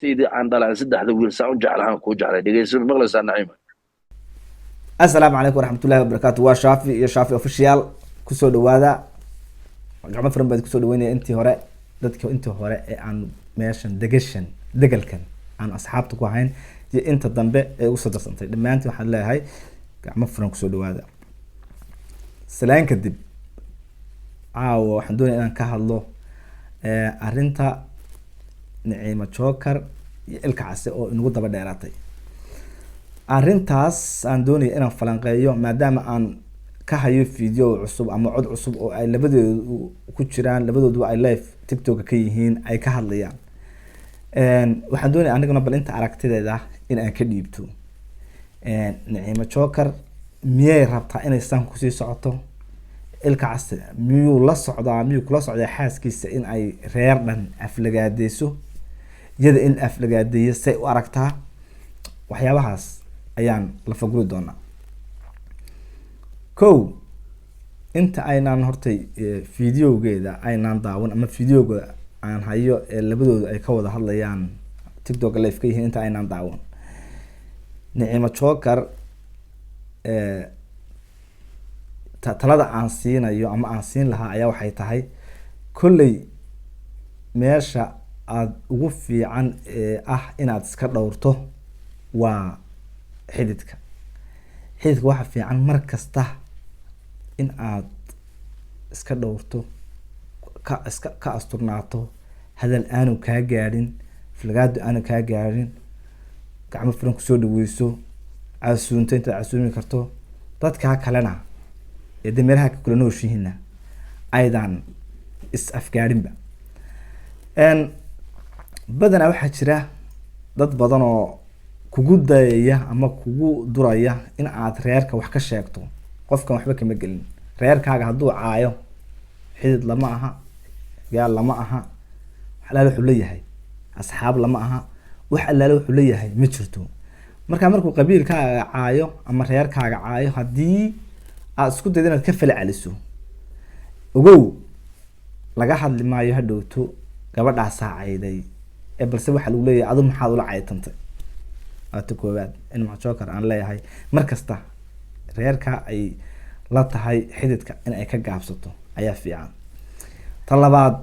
سيدي عن ضلع سدح ذو ويل ساون جعلها كوج على دقيس مغلس نعيمة. السلام عليكم ورحمة الله وبركاته. waa shaafi iyo shaafi official kusoo dhawaada gacmo furan baad kusoo dhaweynaya intii hore intii hore ee aan meeshan degalkan aan asxaabta ku ahayn iyo inta dambe ee ugu soo darsantay dhamaantii waxaan leeyahay gacmo furan kusoo dhawaada. salaan kadib waxaan doonayaa inaan ka hadlo arrinta Naciima Joker iyo Ilka Case oo inagu daba dheeraatay. arrintaas aan doonaya inaan falanqeeyo maadaama aan ka hayo video cusub ama cod cusub oo ay labadoodu ku jiraan, labadoodu ay live TikTok ka yihiin, ay ka hadlayaan. waxaan doonaya aniguna bal inta aragtideeda in aan ka dhiibto. Naciima Joker miyay rabtaa inay san ku sii socoto? Ilka Case miyuu la socdaa, miyuu kula socdaa xaaskiisa in ay reer dhan aflagaadeyso, iyada in aflagaadeeyo say u aragtaa? waxyaabahaas ayaan la faguri doonaa. inta aynaan hortay videogeeda aynaan daawan ama videoga aan hayo ee labadooda ay ka wada hadlayaan TikTok live ka yihiin, inta aynaan daawan, Naciima Joker talada aan siinayo ama aan siin lahaa ayaa waxay tahay, kolley meesha aad ugu fiican ah inaad iska dhowrto waa xididka waxa fiican mar kasta in aad iska dhowrto, ka asturnaato, hadal aanu kaa gaadhin, filgaado aanu kaa gaadhin, gacmo furan kusoo dhaweyso, casuunto intaad casuumi karto, dadkaa kalena ee dameeraha kula nooshihiina aydan is afgaadhinba. badanaa waxaa jira dad badan oo kugu dayaya ama kugu duraya in aad reerka wax ka sheegto. qofkan waxba kama gelin, reerkaaga hadduu caayo xidid lama aha, gaal lama aha, wax alaale wuxuu leeyahay asxaab lama aha, wax alaale wuxuu leeyahay ma jirto. markuu qabiilkaaga caayo ama reerkaaga caayo, haddii aad isku daydo inaad ka falceliso, ogow laga hadli maayo hadhowto gabadhaa saacayday balse waxaa lagu leeyahay adu maxaad ula caytantay. waata koowaad in Naciima Joker aan leeyahay markasta reerka ay la tahay xididka in ay ka gaabsato ayaa fiican. ta labaad,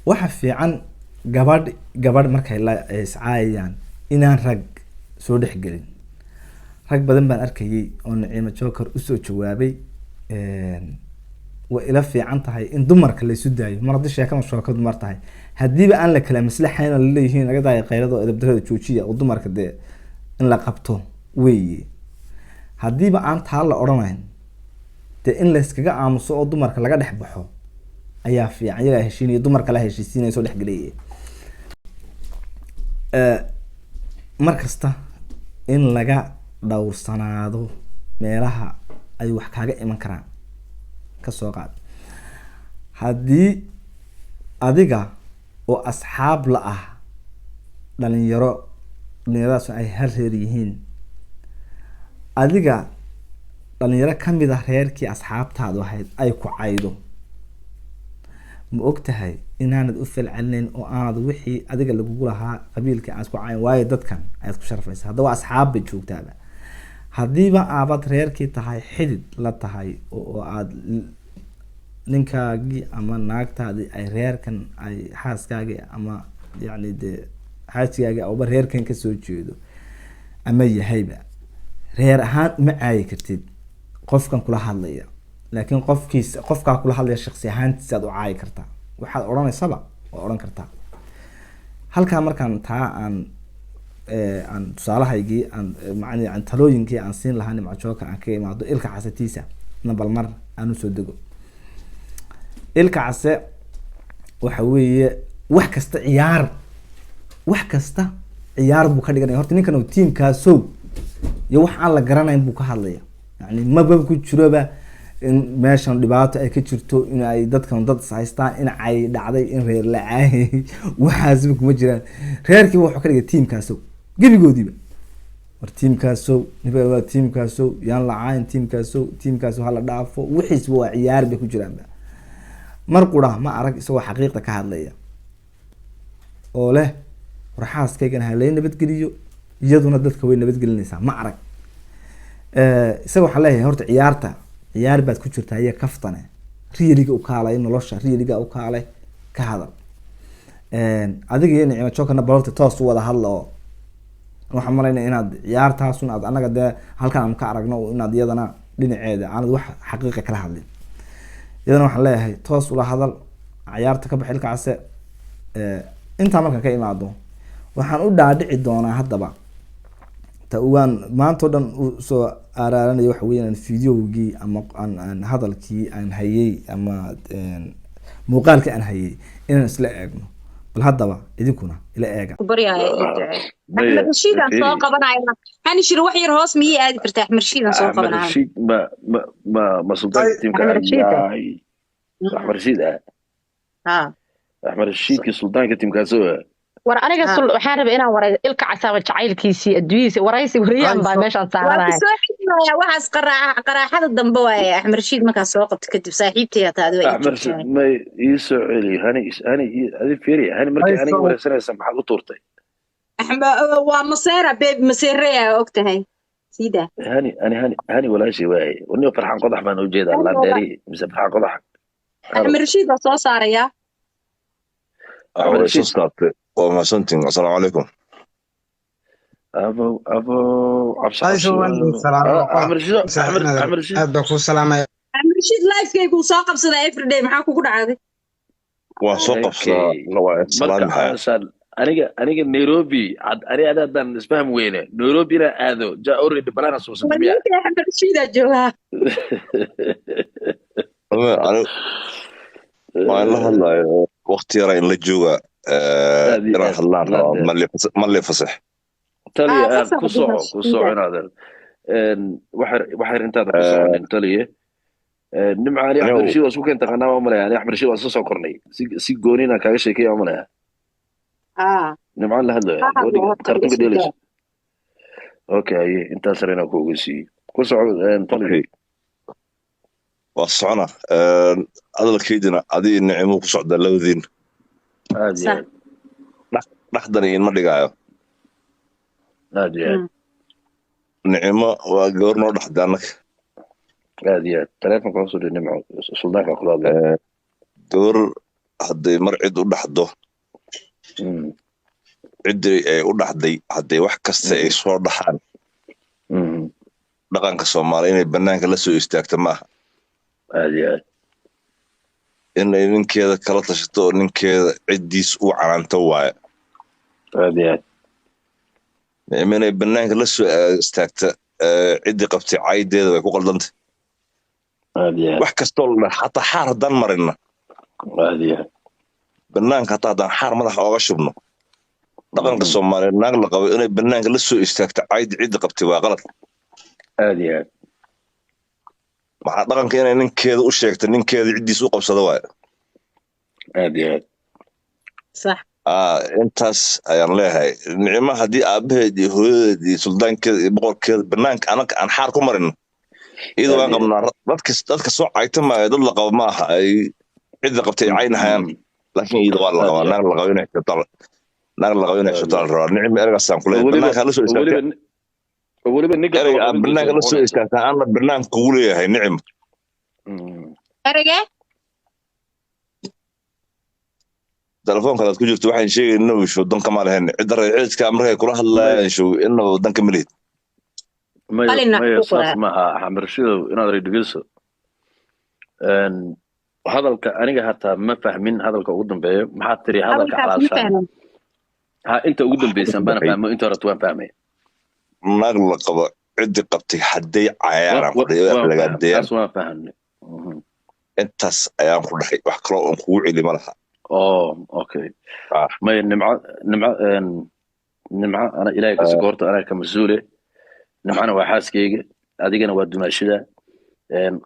waxa fiican gabadh markay la iscaayayaan inaan rag soo dhexgelin. rag badan baan arkayay oo Naciima Joker usoo jawaabay, way ila fiican tahay in dumarka la isu daayo mar haddii sheekada shooko dumar tahay. haddiiba aan la kala maslaxayn oo leeyihiin laga daayo qeyrada oo edebdarada joojiya oo dumarka dee in la qabto weeye. haddiiba aan taa la odhanayn, dee in la iskaga aamuso oo dumarka laga dhex baxo ayaa fiican. iyagaa heshiinaya, dumarka la heshiisiinaya, soo dhexgelaya. mar kasta in laga dhowrsanaado meelaha ay wax kaaga iman karaan. kasoo qaad haddii adiga oo asxaab la ah dhalinyaradaas ay hal reer yihiin, adiga dhalinyaro kamid ah reerkii asxaabtaadu ahayd ay ku caydo, ma og tahay inaanad u falcelinayn oo aanad wixii adiga lagugu lahaa qabiilkii aad ku cayn, waayo dadkan ayaad ku sharfaysa. haddaba asxaab bay joogtaaba. haddiiba aabad reerkii tahay, xidid la tahay, oo aad ninkaagii ama naagtaadii ay reerkan ay xaaskaagii ama yacni dee xaajigaagii auba reerkan kasoo jeedo ama yahayba, reer ahaan uma caayi kartid qofkan kula hadlaya, laakiin qofkaa kula hadlaya shaksi ahaantiisa aad u caayi kartaa. waxaad odhanaysaba waa odhan kartaa. halkaa markaan taa aan tusaalahaygii aan talooyinkii aan siin lahaa Naciima Joker aan ka imaado Ilka Casetiisa na bal mar aan usoo dego. Ilka Case waxa weeye wax kasta ciyaar buu ka dhiganaya. horta ninkan tiimkaasow iyo wax aan la garanayn buu ka hadlaya. yani maba ku jiroba in meeshan dhibaato ay ka jirto, in ay dadkan dad is haystaan, in ay dhacday in reer la caayay, waxaasba kuma jiraan. reerkiiba wuxuu ka dhigay tiimkaasow gebigoodiiba. war tiimkaasow waa tiimkaasow, yaan la caayin, tiimkaasow hala dhaafo, wixiisba waa ciyaar bay ku jiraanba. mar qura ma arag isagoo xaqiiqda ka hadlaya. oo leh warxaaskaygana ha lay nabadgeliyo iyaduna dadka way nabadgelinaysaa ma arag. isaga waxaan leeyahay horta ciyaar baad ku jirtaa iyo kaftane riyaliga u kaalay nolosha riyaliga u kaalay ka hadal. adiga iyo Nicimo Jokerna balorta toos u wada hadla oo waxaan maleynaa inaad ciyaartaasun aad anaga dee halkan aan ka aragno inaad iyadana dhinaceeda aanad wax xaqiiqa kala hadlin. iyadana waxaan leeyahay toos ula hadal ciyaarta ka baxil kacse. intaa markaan ka imaado waxaan u dhaadhici doonaa haddaba waan maanta oo dhan soo aaraaranaya waxa weeyaan fideogii ama aan hadalkii aan hayay ama muuqaalkii aan hayay inaan isla eegno bal haddaba idinkuna ila eega. أحمد رشيد أنا سوق قبنا عنا هني شرو وحير هوس مية عادي فرت أحمد رشيد أنا سوق قبنا أحمد رشيد ما سلطان تيم كان أحمد رشيد أحمد رشيد كسلطان كتيم كاسوه ورا أنا قصل وحارب أنا ورا إلك عساوة جعيل كيسي الدويس ورايسي وريان باش أنصارنا وحاس قرا حد الضنبوة أحمد رشيد ما كان سوق تكتب صاحبتي يا تادوي أحمد رشيد ما يسوع هني هذه فيري هني مركي هني ولا سنة سمح قطورتي أحمد ومصيرة بيب مصيرية وقتها سيدة هني ولا شيء واي وني فرحان قضح ما نوجد الله داري بس فرحان قضح أحمد رشيد صار يا أحمد رشيد وما سنتين السلام عليكم أبو عبد أحمد رشيد أبو السلام أحمد رشيد لايف كي يكون ساقب صدا إفردي معاكو كل عادي وساقب صدا أنا نيروبي أنا دان اسمهم وينه نيروبي لا هذا جاء أوريد بلانا سوسن أحمد رشيد أجوها أنا ما الله وقت يرى إن لجوا راح الله ما اللي فصح تالي كسوع هذا وحر انت هذا كسوع تالي نمع علي أحمد رشيد وسوق أنت قناه وملا يعني أحمد رشيد وسوسه قرني سيجونينا كايش شيء كي وملا نمع له هذا كارتون كديلش أوكي أنت سرنا كوجسي كسوع تالي وصعنا هذا الكيدنا هذه النعمة كسوع دلوذين هذه dhaxdani ma dhigaayo aad nicmo waa gabar noo dhaxda annaga aad telefonka hoos u dhig nimco suldaanka kula hadlay gabar hadday mar cid u dhaxdo ciddii ay u dhaxday hadday wax kasta ay soo dhaxaan dhaqanka Soomaaliya inay banaanka la soo istaagto maaha aad inay ninkeeda kala tashato oo ninkeeda ciddiis u canaanto waaye aad inay banaanka la soo istaagta ciddii qabtay caydeeda way ku qaldantay wax kastoo la xataa xaar haddaan marina banaanka hataa haddaan xaar madaxa ooga shubno dhaqanka Soomaaliya naag la qabo inay banaanka la soo istaagta cayd ciddi qabtay waa qalad aad maxaa dhaqanka inay ninkeeda u sheegto ninkeeda ciddiis u qabsado waaye aad صح intaas ayaan leeyahay nicmo haddii aabaheed iyo hooyadeed iyo suldaankeeda iyo boqorkeeda banaanka anaga aan xaar ku marin iyadoo aan qabnaa dadka soo caytamaya dad la qabo ma aha ay cidda qabtay caynahayaan laakiin iyada waa la qabaa naag la qabo inay shutaal rabaa nicmo ergaasaan ku leeyahay banaanka la soo istaagtay weliba niga banaanka la soo istaagtay ana banaanka kugu leeyahay nicmo erga telefoonka aad ku jirto waxaan sheegaynaa inuu show dan kama lahayn cid raycidka markay kula hadlayaan show inuu dan ka milid ma saas ma Axmad Rashid inaad reedigiso hadalka aniga hataa ma fahmin hadalka ugu dambeeyo maxaa tiri hadalka xalaashan ha inta ugu dambeeysan bana fahmo inta hore waan fahmay naag la qabo cid qabtay haday cayaaraan ku dhiyo laga deeyay waan fahmay intaas ayaan ku dhaxay wax kale oo kugu cili ma laha اوكي ما نمعة انا الهي كسكورت انا كمسؤوله نمعنا waa xaaskeyga adigana waa dumaashida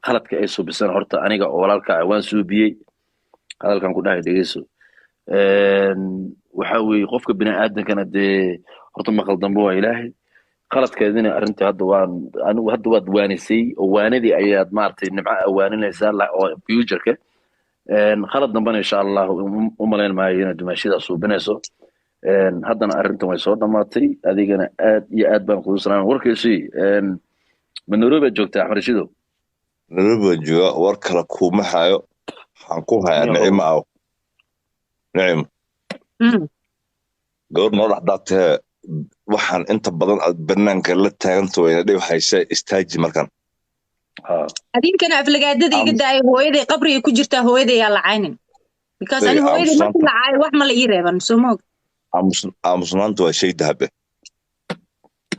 qaladka ay soo bisan horta aniga oo walaalka waan suubiyay hadalkan ku dhahay dhageyso waxa weey qofka bini aadankana de horta ma qaldan buu ilaahay qaladkeedina arinta hadda waan anigu hadda waad waanisay oo waanadii ayaad maartay nimca awaaninaysaa oo future-ka خلط دنبنا إن شاء الله وملين معي هنا دمشق صوبناسو haddana arrintan way soo dhammaatay adigana aad iyo aad baan kugu salaamay warkaysi ma Nairobi aad joogtaa Axmed Rashiidow Nairobi baan joogaa war kale kuma hayo waxaan ku hayaa nicimo aw nicimo gabadh noo dhaxdaatee waxaan inta badan aad banaanka la taagantahay dhib haysa istaaji markan adinkana aflagaadada iga daay hooyaday qabriga ku jirta hooyaday yaa lacaynin because ani hooyaday ma lacay wax ma la ii reeban soo moog aamusnaanta waa shay dahabe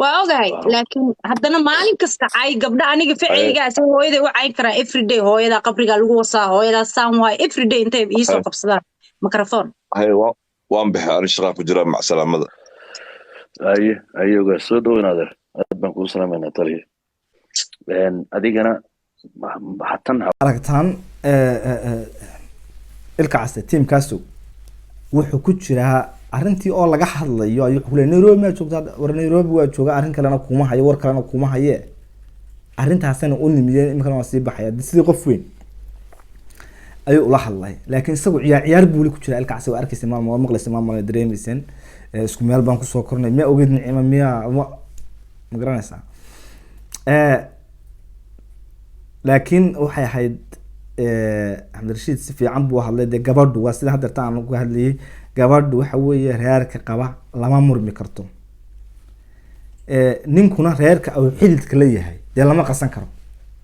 waa ogahay laakiin haddana maalin kasta cay gabdha aniga ficiligaas hooyaday u cayn karaa everyday hooyada qabriga lagu wasaa hooyada saan waay everyday intay ii soo qabsadaan mikrofon waan bixi ani shaqaa ku jira mac salaamada ayaga soo dhowaader aad baan kugu salaamayna taliye adigana hatan aragtaan ilka caste tiimkaasu wuxuu ku jiraa arrintii oo laga hadlayo ayuu ku leeyahay Nairobi ma joogtaa war Nairobi waa jooga arrin kalena kuma hayo war kalena kuma haye arrintaasna u nimiyeen imkan waa sii baxaya sidii qof weyn ayuu la hadlay laakiin isagu ciyaar buu ku jiraa ilka caste waa arkaysa maama maqlaysa maama dareemaysan isku meel baan ku soo kornay ma ogid nicimo miya ma garanaysaa laakiin waxay ahayd Axmed Rashiid si fiican buu hadlay de gabadhu waa sida hadda taan ugu hadlayay gabadhu waxa weeye reerka qaba lama murmi karto ninkuna reerka uu xididka leeyahay de lama qasan karo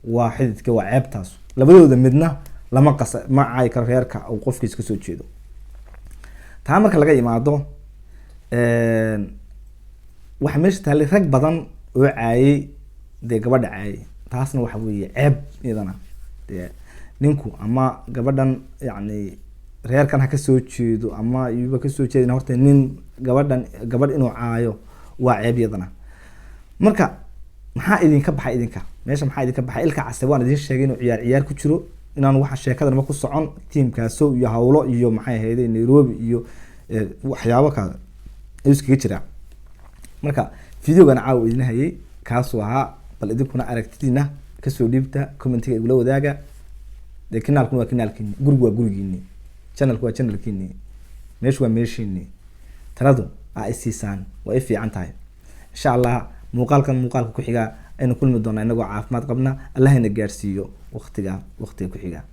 waa xididka waa ceebtaas labadooda midna lama qasan ma ay karo reerka uu qofkiisa ka soo jeedo taa marka laga yimaado waxa meesha tahay rag badan oo caayay de gabadha caayay taasna waxa weeye ceeb iyadana ninku ama gabadhan yani reerkan ha ka soo jeedo ama yuba ka soo jeedin horta nin gabadh inuu caayo waa ceeb iyadana marka maxaa idinka baxay idinka meesha maxaa idinka baxay ilka caste waan idin sheegay inuu ciyaar ku jiro inaan waxa sheekadan ma ku socon tiimkaaso iyo hawlo iyo maxay ahayd Nairobi iyo waxyaabo kale ayuu iskaga jiraa marka videogan caaw idin hayay kaasoo ahaa bal idinkuna aragtidiina kasoo dhiibta commentiga igula wadaaga de kanaalku waa kanaalkiini gurigu waa gurigiini channelku waa channelkiini meeshu waa meeshiini taladu ay siisaan waa ay fiican tahay insha Allah muuqaalka ku xiga aynu kulmi doonaa inagoo caafimaad qabna Allah ina gaarsiiyo waqtiga ku xiga